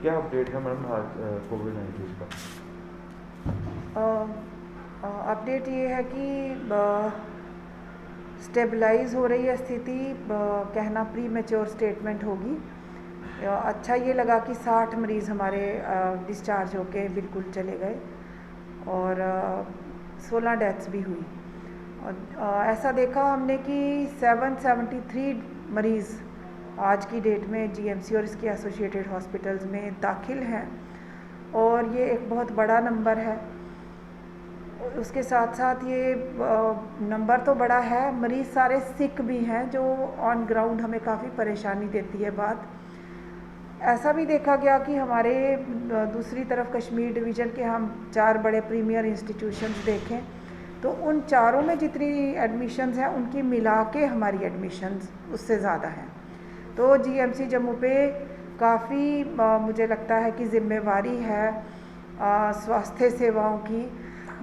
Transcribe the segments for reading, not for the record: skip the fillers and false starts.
क्या अपडेट है मैडम आज कोविड-19 का? अपडेट ये है कि स्टेबलाइज हो रही है स्थिति, कहना प्री मैच्योर स्टेटमेंट होगी। अच्छा ये लगा कि 60 मरीज़ हमारे डिस्चार्ज होके बिल्कुल चले गए और 16 डेथ्स भी हुई। और ऐसा देखा हमने कि 773 मरीज़ आज की डेट में जीएमसी और इसके एसोसिएटेड हॉस्पिटल्स में दाखिल हैं और ये एक बहुत बड़ा नंबर है। उसके साथ साथ ये नंबर तो बड़ा है, मरीज़ सारे सिक भी हैं जो ऑन ग्राउंड हमें काफ़ी परेशानी देती है बात। ऐसा भी देखा गया कि हमारे दूसरी तरफ कश्मीर डिवीज़न के हम 4 बड़े प्रीमियर इंस्टीट्यूशंस देखें तो उन चारों में जितनी एडमिशन्स हैं उनकी मिला के हमारी एडमिशन्स उससे ज़्यादा हैं। तो जीएमसी जम्मू पे काफ़ी मुझे लगता है कि जिम्मेवारी है स्वास्थ्य सेवाओं की,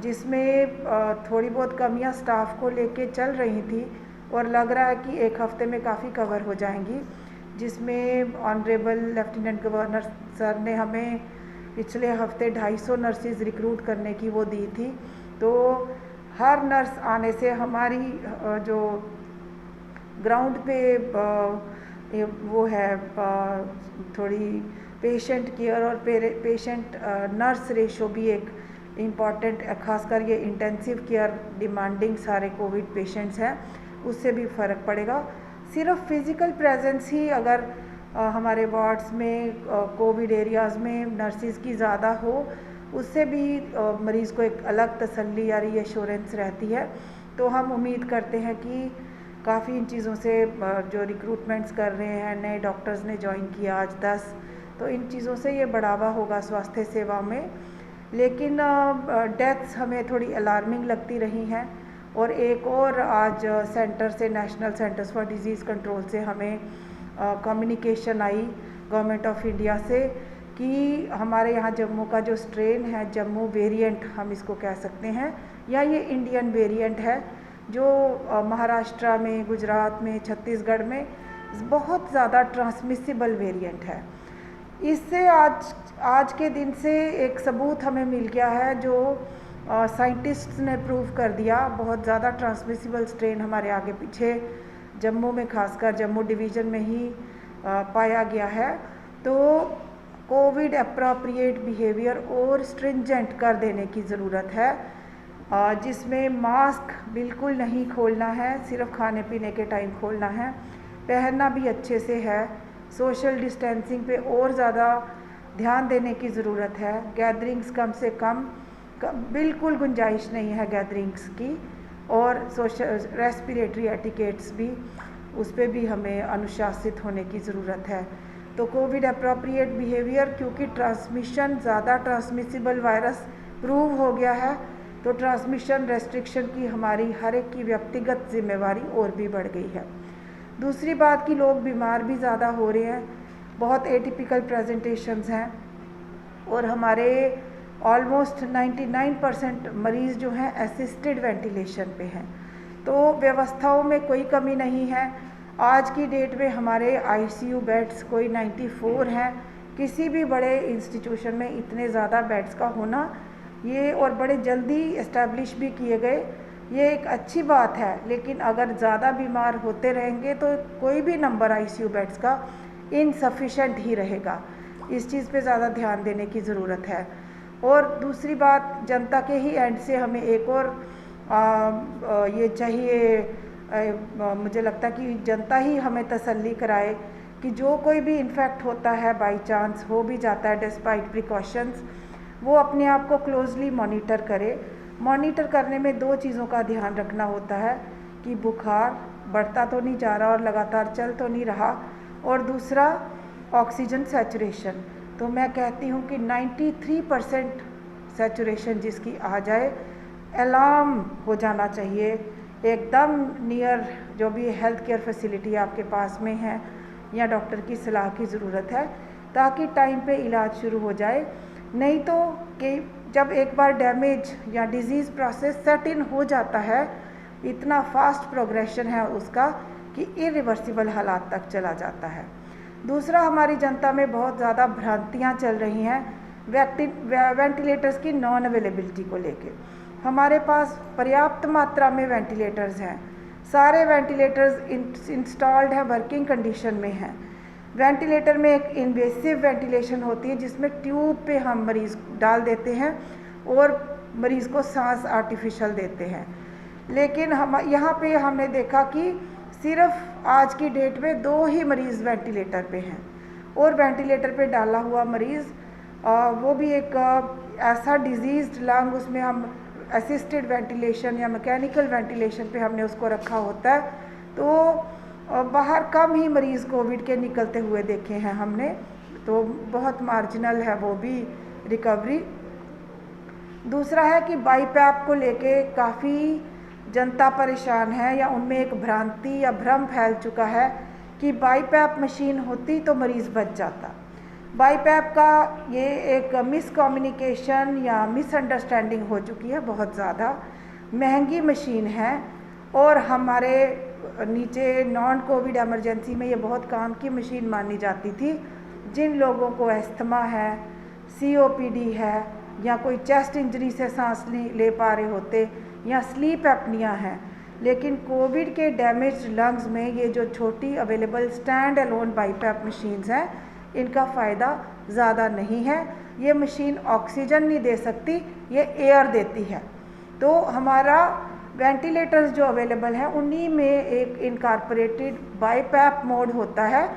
जिसमें थोड़ी बहुत कमियां स्टाफ को लेके चल रही थी और लग रहा है कि एक हफ्ते में काफ़ी कवर हो जाएंगी, जिसमें ऑनरेबल लेफ्टिनेंट गवर्नर सर ने हमें पिछले हफ्ते 250 नर्सेज रिक्रूट करने की वो दी थी। तो हर नर्स आने से हमारी जो ग्राउंड पे वो है थोड़ी पेशेंट केयर और पेशेंट नर्स रेशो भी एक इम्पॉर्टेंट, खासकर ये इंटेंसिव केयर डिमांडिंग सारे कोविड पेशेंट्स हैं, उससे भी फ़र्क पड़ेगा। सिर्फ फिज़िकल प्रेजेंस ही अगर हमारे वार्ड्स में कोविड एरियाज़ में नर्सिस की ज़्यादा हो, उससे भी मरीज़ को एक अलग तसल्ली या रीएश्योरेंस रहती है। तो हम उम्मीद करते हैं कि काफ़ी इन चीज़ों से जो रिक्रूटमेंट्स कर रहे हैं, नए डॉक्टर्स ने ज्वाइन किया आज 10, तो इन चीज़ों से ये बढ़ावा होगा स्वास्थ्य सेवा में। लेकिन डेथ्स हमें थोड़ी अलार्मिंग लगती रही हैं और एक और आज सेंटर से, national centres for disease control से हमें communication I government of India से कि हमारे यहाँ जम्मू का जो स्ट्रेन है, जम्मू वेरिएंट हम इसको कह सकते हैं, या ये इंडियन वेरिएंट है जो महाराष्ट्र में, गुजरात में, छत्तीसगढ़ में बहुत ज़्यादा ट्रांसमिसिबल वेरिएंट है। इससे आज के दिन से एक सबूत हमें मिल गया है जो साइंटिस्ट्स ने प्रूव कर दिया। बहुत ज़्यादा ट्रांसमिसिबल स्ट्रेन हमारे आगे पीछे जम्मू में, खासकर जम्मू डिवीज़न में ही पाया गया है। तो कोविड अप्रोप्रिएट बिहेवियर और स्ट्रिंजेंट कर देने की ज़रूरत है, जिसमें मास्क बिल्कुल नहीं खोलना है, सिर्फ खाने पीने के टाइम खोलना है, पहनना भी अच्छे से है, सोशल डिस्टेंसिंग पे और ज़्यादा ध्यान देने की ज़रूरत है, गैदरिंग्स कम से कम, बिल्कुल गुंजाइश नहीं है गैदरिंग्स की, और सोशल रेस्पिरेटरी एटिकेट्स भी, उस पर भी हमें अनुशासित होने की ज़रूरत है। तो कोविड अप्रोप्रिएट बिहेवियर, क्योंकि ट्रांसमिशन ज़्यादा ट्रांसमिसिबल वायरस प्रूव हो गया है, तो ट्रांसमिशन रेस्ट्रिक्शन की हमारी हर एक की व्यक्तिगत जिम्मेवारी और भी बढ़ गई है। दूसरी बात कि लोग बीमार भी ज़्यादा हो रहे हैं, बहुत एटिपिकल प्रेजेंटेशंस हैं और हमारे ऑलमोस्ट 99% मरीज़ जो हैं असिस्टेड वेंटिलेशन पे हैं। तो व्यवस्थाओं में कोई कमी नहीं है। आज की डेट में हमारे आईसीयू बेड्स कोई 94 हैं। किसी भी बड़े इंस्टीट्यूशन में इतने ज़्यादा बेड्स का होना, ये और बड़े जल्दी इस्टेब्लिश भी किए गए, ये एक अच्छी बात है। लेकिन अगर ज़्यादा बीमार होते रहेंगे तो कोई भी नंबर आईसीयू बेड्स का इनसफिशेंट ही रहेगा। इस चीज़ पे ज़्यादा ध्यान देने की ज़रूरत है। और दूसरी बात, जनता के ही एंड से हमें एक और ये चाहिए, मुझे लगता है कि जनता ही हमें तसल्ली कराए कि जो कोई भी इन्फेक्ट होता है, बाई चांस हो भी जाता है डिस्पाइट प्रिकॉशंस, वो अपने आप को क्लोजली मॉनिटर करे। मॉनिटर करने में 2 चीज़ों का ध्यान रखना होता है कि बुखार बढ़ता तो नहीं जा रहा और लगातार चल तो नहीं रहा, और दूसरा ऑक्सीजन सैचुरेशन। तो मैं कहती हूँ कि 93% सैचुरेशन जिसकी आ जाए, अलार्म हो जाना चाहिए एकदम नियर जो भी हेल्थ केयर फैसिलिटी आपके पास में है, या डॉक्टर की सलाह की ज़रूरत है ताकि टाइम पे इलाज शुरू हो जाए। नहीं तो कि जब एक बार डैमेज या डिजीज़ प्रोसेस सेट इन हो जाता है, इतना फास्ट प्रोग्रेशन है उसका कि इरिवर्सिबल हालात तक चला जाता है। दूसरा, हमारी जनता में बहुत ज़्यादा भ्रांतियाँ चल रही हैं वेंटिलेटर्स की नॉन अवेलेबिलिटी को लेके। हमारे पास पर्याप्त मात्रा में वेंटिलेटर्स हैं, सारे वेंटिलेटर्स इंस्टॉल्ड हैं, वर्किंग कंडीशन में हैं। वेंटिलेटर में एक इन्वेसिव वेंटिलेशन होती है जिसमें ट्यूब पे हम मरीज़ डाल देते हैं और मरीज़ को सांस आर्टिफिशियल देते हैं। लेकिन हम यहाँ पे हमने देखा कि सिर्फ आज की डेट में 2 ही मरीज़ वेंटिलेटर पे हैं, और वेंटिलेटर पे डाला हुआ मरीज़ वो भी एक ऐसा डिजीज़्ड लंग, उसमें हम असिस्टेड वेंटिलेशन या मैकेनिकल वेंटिलेशन पे हमने उसको रखा होता है। तो बाहर कम ही मरीज़ कोविड के निकलते हुए देखे हैं हमने, तो बहुत मार्जिनल है वो भी रिकवरी। दूसरा है कि बाईपैप को लेके काफ़ी जनता परेशान है, या उनमें एक भ्रांति या भ्रम फैल चुका है कि बाईपैप मशीन होती तो मरीज़ बच जाता। बाईपैप का ये एक मिसकम्युनिकेशन या मिसअंडरस्टैंडिंग हो चुकी है, बहुत ज़्यादा महंगी मशीन है, और हमारे नीचे नॉन कोविड इमरजेंसी में ये बहुत काम की मशीन मानी जाती थी। जिन लोगों को अस्थमा है, COPD है, या कोई चेस्ट इंजरी से सांस ले पा रहे होते, या स्लीप एपनिया है, लेकिन कोविड के डैमेज लंग्स में ये जो छोटी available stand alone BiPAP machines हैं, इनका फ़ायदा ज़्यादा नहीं है। ये मशीन ऑक्सीजन नहीं दे सकती, ये एयर देती है। तो हमारा वेंटिलेटर्स जो अवेलेबल हैं उन्हीं में एक इनकॉर्पोरेटेड बाईपैप मोड होता है।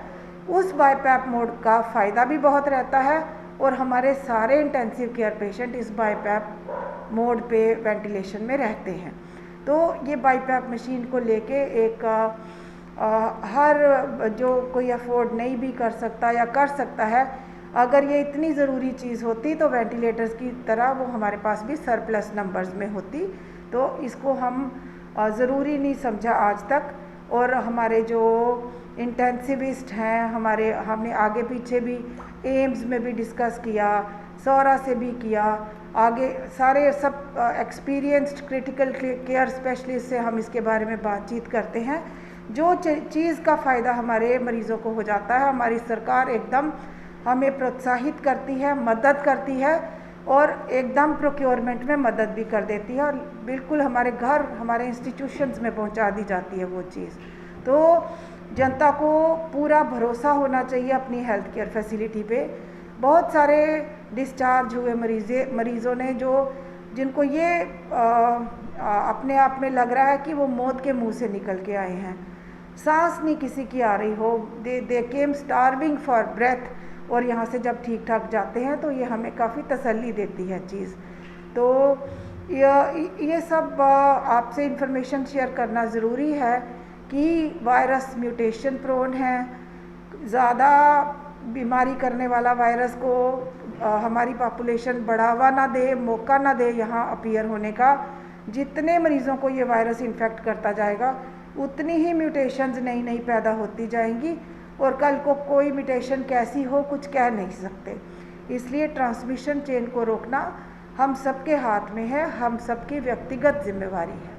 उस बाईपैप मोड का फ़ायदा भी बहुत रहता है, और हमारे सारे इंटेंसिव केयर पेशेंट इस बाईपैप मोड पे वेंटिलेशन में रहते हैं। तो ये बाईपैप मशीन को लेके एक हर जो कोई अफोर्ड नहीं भी कर सकता या कर सकता है, अगर ये इतनी ज़रूरी चीज़ होती तो वेंटिलेटर्स की तरह वो हमारे पास भी सरप्लस नंबर्स में होती। तो इसको हम ज़रूरी नहीं समझा आज तक, और हमारे जो इंटेंसिविस्ट हैं, हमने आगे पीछे भी एम्स में भी डिस्कस किया, सौरा से भी किया, आगे सारे सब एक्सपीरियंस्ड क्रिटिकल केयर स्पेशलिस्ट से हम इसके बारे में बातचीत करते हैं। जो चीज़ का फ़ायदा हमारे मरीज़ों को हो जाता है, हमारी सरकार एकदम हमें प्रोत्साहित करती है, मदद करती है, और एकदम प्रोक्योरमेंट में मदद भी कर देती है, और बिल्कुल हमारे घर, हमारे इंस्टीट्यूशंस में पहुंचा दी जाती है वो चीज़। तो जनता को पूरा भरोसा होना चाहिए अपनी हेल्थ केयर फैसिलिटी पे। बहुत सारे डिस्चार्ज हुए मरीज़ों ने जिनको ये अपने आप में लग रहा है कि वो मौत के मुंह से निकल के आए हैं, सांस नहीं किसी की आ रही हो, दे केम स्टार्विंग फॉर ब्रेथ, और यहाँ से जब ठीक ठाक जाते हैं तो ये हमें काफ़ी तसल्ली देती है चीज़। तो ये सब आपसे इन्फॉर्मेशन शेयर करना ज़रूरी है कि वायरस म्यूटेशन प्रोन है, ज़्यादा बीमारी करने वाला वायरस को हमारी पॉपुलेशन बढ़ावा ना दे, मौका ना दे यहाँ अपीयर होने का। जितने मरीज़ों को ये वायरस इन्फेक्ट करता जाएगा, उतनी ही म्यूटेशंस नई नई पैदा होती जाएंगी, और कल को कोई म्यूटेशन कैसी हो कुछ कह नहीं सकते। इसलिए ट्रांसमिशन चेन को रोकना हम सबके हाथ में है, हम सबकी व्यक्तिगत जिम्मेवारी है।